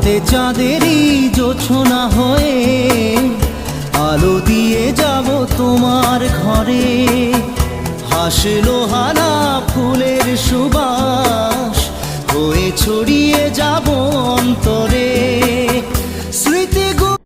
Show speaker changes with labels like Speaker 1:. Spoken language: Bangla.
Speaker 1: রাতে চাঁদেরই জোছনা হয়ে আলো দিয়ে যাব তোমার ঘরে। হাসলো হানা ফুলের সুবাস হয়ে ছড়িয়ে যাব